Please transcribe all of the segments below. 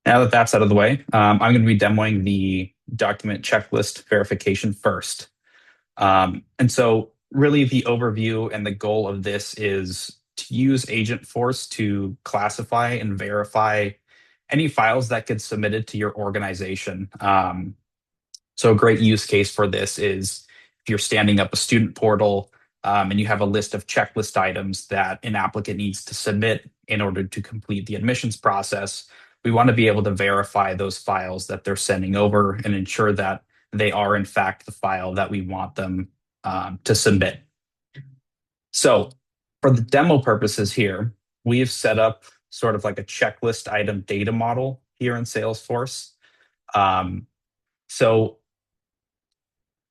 Now that that's out of the way, I'm going to be demoing the document checklist verification first. And so really the overview and the goal of this is to use Agentforce to classify and verify any files that get submitted to your organization. So a great use case for this is if you're standing up a student portal and you have a list of checklist items that an applicant needs to submit in order to complete the admissions process, we want to be able to verify those files that they're sending over and ensure that they are in fact the file that we want them to submit. So for the demo purposes here, we have set up sort of like a checklist item data model here in Salesforce. Um, so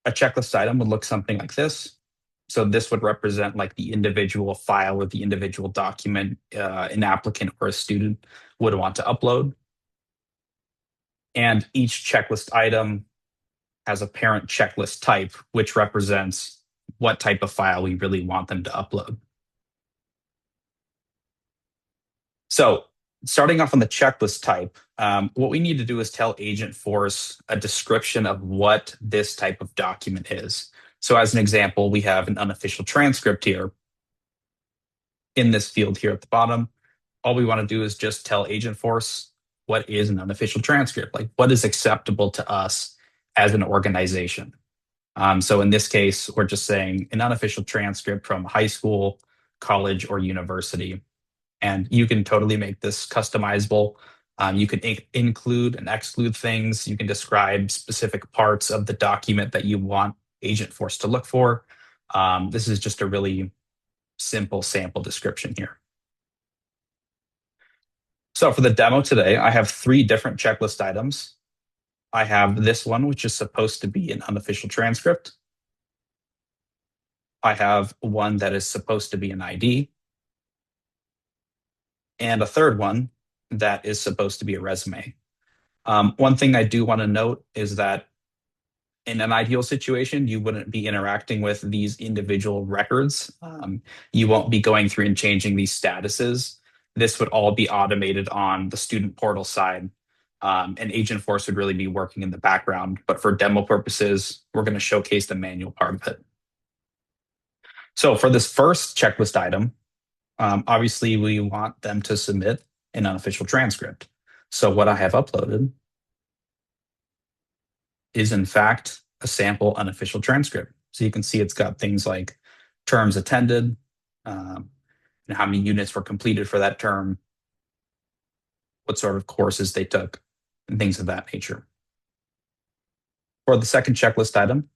a checklist item would look something like this. So this would represent like the individual file or the individual document an applicant or a student would want to upload. And each checklist item has a parent checklist type, which represents what type of file we really want them to upload. So starting off on the checklist type, what we need to do is tell Agentforce a description of what this type of document is. So as an example, we have an unofficial transcript here in this field here at the bottom. All we want to do is just tell Agentforce what is an unofficial transcript, like what is acceptable to us as an organization. So in this case, we're just saying an unofficial transcript from high school, college, or university. And you can totally make this customizable. You can include and exclude things. You can describe specific parts of the document that you want Agentforce to look for. This is just a really simple sample description here. So for the demo today, I have 3 different checklist items. I have this one, which is supposed to be an unofficial transcript. I have one that is supposed to be an ID, and a third one that is supposed to be a resume. One thing I do want to note is that in an ideal situation, you wouldn't be interacting with these individual records. You won't be going through and changing these statuses. This would all be automated on the student portal side. And Agentforce would really be working in the background. But for demo purposes, we're going to showcase the manual part of it. So for this first checklist item, obviously we want them to submit an unofficial transcript. So what I have uploaded is in fact a sample unofficial transcript. So you can see it's got things like terms attended, and how many units were completed for that term, what sort of courses they took, and things of that nature. For the second checklist item,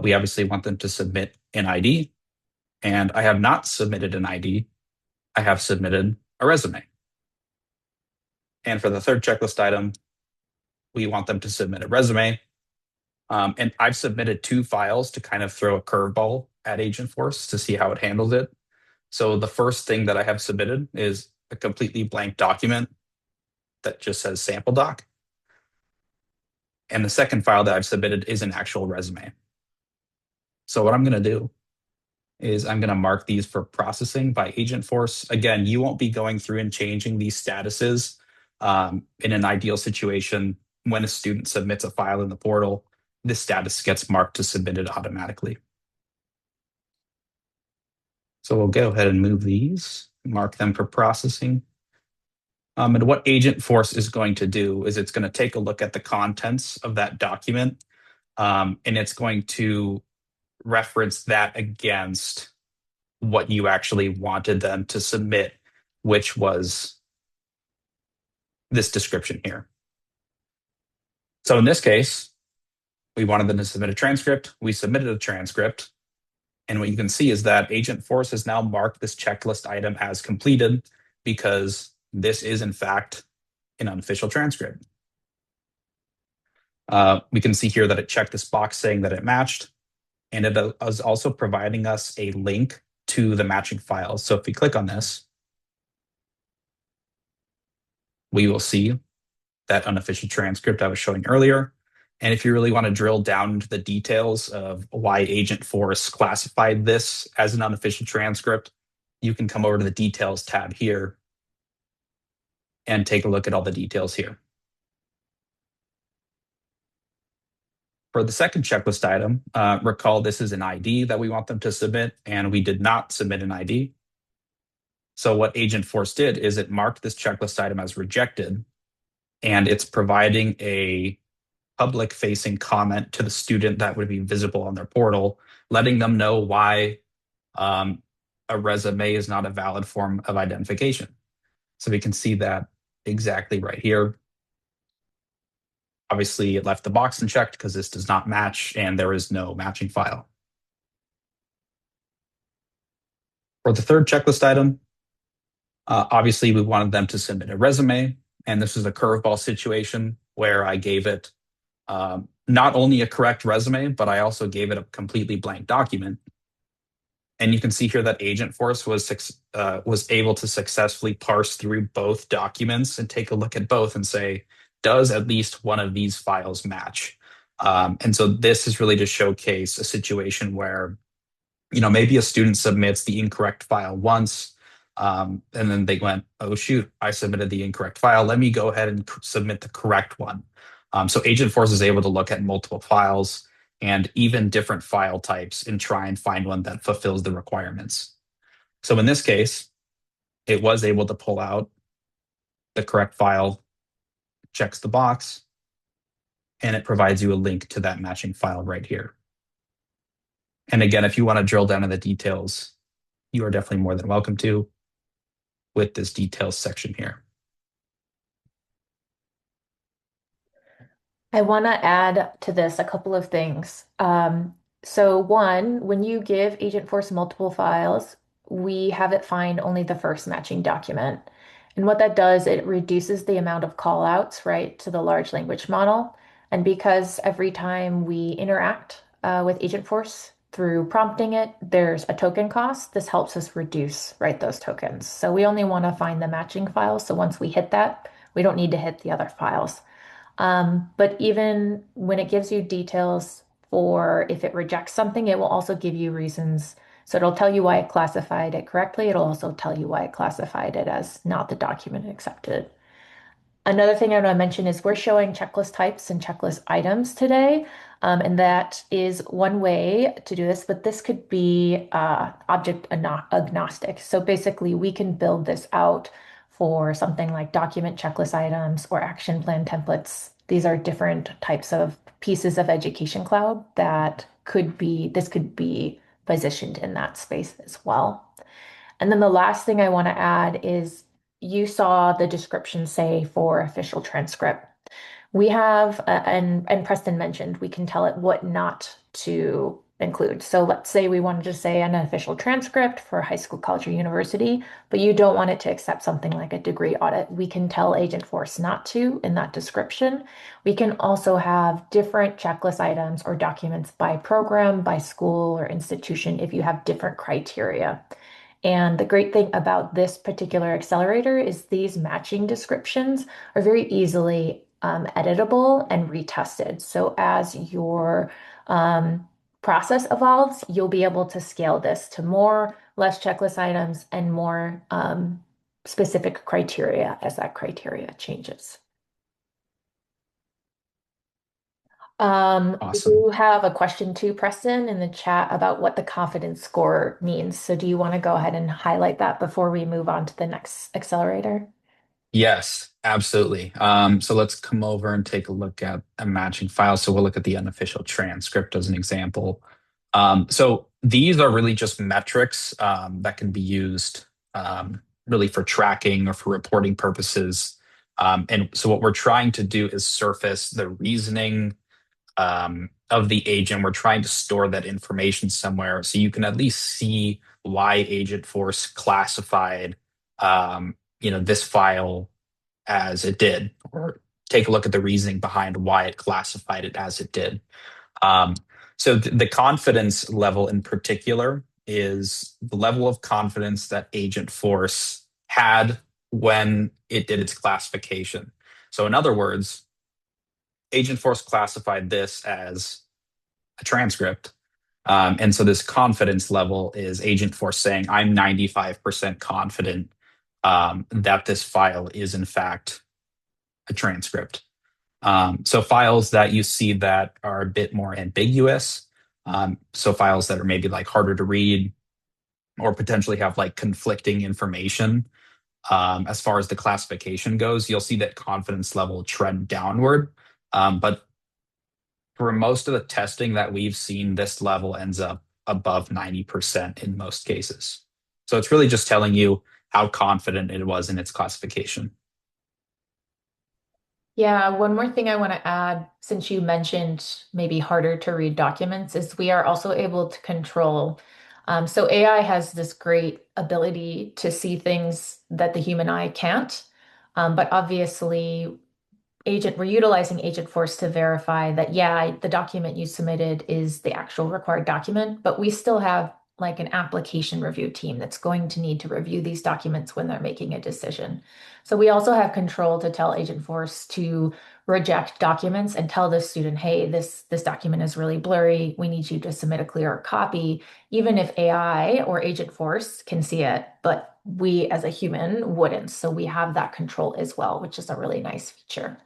we obviously want them to submit an ID, and I have not submitted an ID. I have submitted a resume. And for the third checklist item, we want them to submit a resume. And I've submitted 2 files to kind of throw a curveball at Agentforce to see how it handles it. So the first thing that I have submitted is a completely blank document that just says sample doc. And the second file that I've submitted is an actual resume. So what I'm going to do is I'm going to mark these for processing by Agentforce. Again, you won't be going through and changing these statuses. In an ideal situation, when a student submits a file in the portal, this status gets marked to submitted automatically. So we'll go ahead and move these, mark them for processing. And what Agentforce is going to do is it's going to take a look at the contents of that document, and it's going to reference that against what you actually wanted them to submit, which was this description here. So in this case, we wanted them to submit a transcript. We submitted a transcript. And what you can see is that Agentforce has now marked this checklist item as completed because this is in fact an unofficial transcript. We can see here that it checked this box saying that it matched, and it is also providing us a link to the matching files. So if we click on this, we will see that unofficial transcript I was showing earlier. And if you really want to drill down into the details of why Agentforce classified this as an unofficial transcript, you can come over to the details tab here. and take a look at all the details here. For the second checklist item, recall this is an ID that we want them to submit, and we did not submit an ID. So what Agentforce did is it marked this checklist item as rejected, and it's providing a public-facing comment to the student that would be visible on their portal, letting them know why a resume is not a valid form of identification. So we can see that exactly right here. Obviously, it left the box unchecked because this does not match and there is no matching file. For the third checklist item, obviously, we wanted them to submit a resume, and this is a curveball situation where I gave it not only a correct resume, but I also gave it a completely blank document. And you can see here that Agentforce was able to successfully parse through both documents and take a look at both and say, does at least one of these files match? And so this is really to showcase a situation where, maybe a student submits the incorrect file once, and then they went, oh shoot, I submitted the incorrect file. Let me go ahead and submit the correct one. So Agentforce is able to look at multiple files and even different file types and try and find one that fulfills the requirements. So in this case, it was able to pull out the correct file, checks the box, and it provides you a link to that matching file right here. And again, if you want to drill down in the details, you are definitely more than welcome to with this details section here. I want to add to this a couple of things. So one, when you give Agentforce multiple files, we have it find only the first matching document. And what that does, it reduces the amount of callouts, right, to the large language model. And because every time we interact with Agentforce through prompting it, there's a token cost. This helps us reduce, right, those tokens. So we only want to find the matching files. So once we hit that, we don't need to hit the other files. But even when it gives you details for if it rejects something, it will also give you reasons. So it'll tell you why it classified it correctly. It'll also tell you why it classified it as not the document accepted. Another thing I want to mention is we're showing checklist types and checklist items today. And that is one way to do this, but this could be object agnostic. So basically, we can build this out for something like document checklist items or action plan templates. These are different types of pieces of Education Cloud that this could be positioned in that space as well. And then the last thing I want to add is you saw the description say for official transcript. We have, and Preston mentioned, we can tell it what not to include. So let's say we wanted to say an official transcript for high school, college, or university, but you don't want it to accept something like a degree audit. We can tell Agentforce not to in that description. We can also have different checklist items or documents by program, by school, or institution if you have different criteria. And the great thing about this particular accelerator is these matching descriptions are very easily editable and retested. So as your process evolves, you'll be able to scale this to more, less checklist items and more specific criteria as that criteria changes. We Awesome. do have a question too, Preston, in the chat about what the confidence score means. So do you want to go ahead and highlight that before we move on to the next accelerator? Yes, absolutely. So let's come over and take a look at a matching file. So we'll look at the unofficial transcript as an example. So these are really just metrics that can be used really for tracking or for reporting purposes. And so what we're trying to do is surface the reasoning of the agent. We're trying to store that information somewhere so you can at least see why Agentforce classified this file as it did, or take a look at the reasoning behind why it classified it as it did. Um, so the confidence level in particular is the level of confidence that Agentforce had when it did its classification. So in other words, Agentforce classified this as a transcript. And so this confidence level is Agentforce saying, I'm 95% confident that this file is in fact a transcript. So files that you see that are a bit more ambiguous, so files that are maybe like harder to read or potentially have like conflicting information, as far as the classification goes, you'll see that confidence level trend downward. But for most of the testing that we've seen, this level ends up above 90% in most cases. So it's really just telling you how confident it was in its classification. Yeah, one more thing I want to add, since you mentioned maybe harder to read documents, is we are also able to control. So AI has this great ability to see things that the human eye can't. But obviously, we're utilizing Agentforce to verify that, yeah, the document you submitted is the actual required document, but we still have like an application review team that's going to need to review these documents when they're making a decision. So we also have control to tell Agentforce to reject documents and tell the student, hey, this document is really blurry. We need you to submit a clearer copy, even if AI or Agentforce can see it, but we as a human wouldn't. So we have that control as well, which is a really nice feature.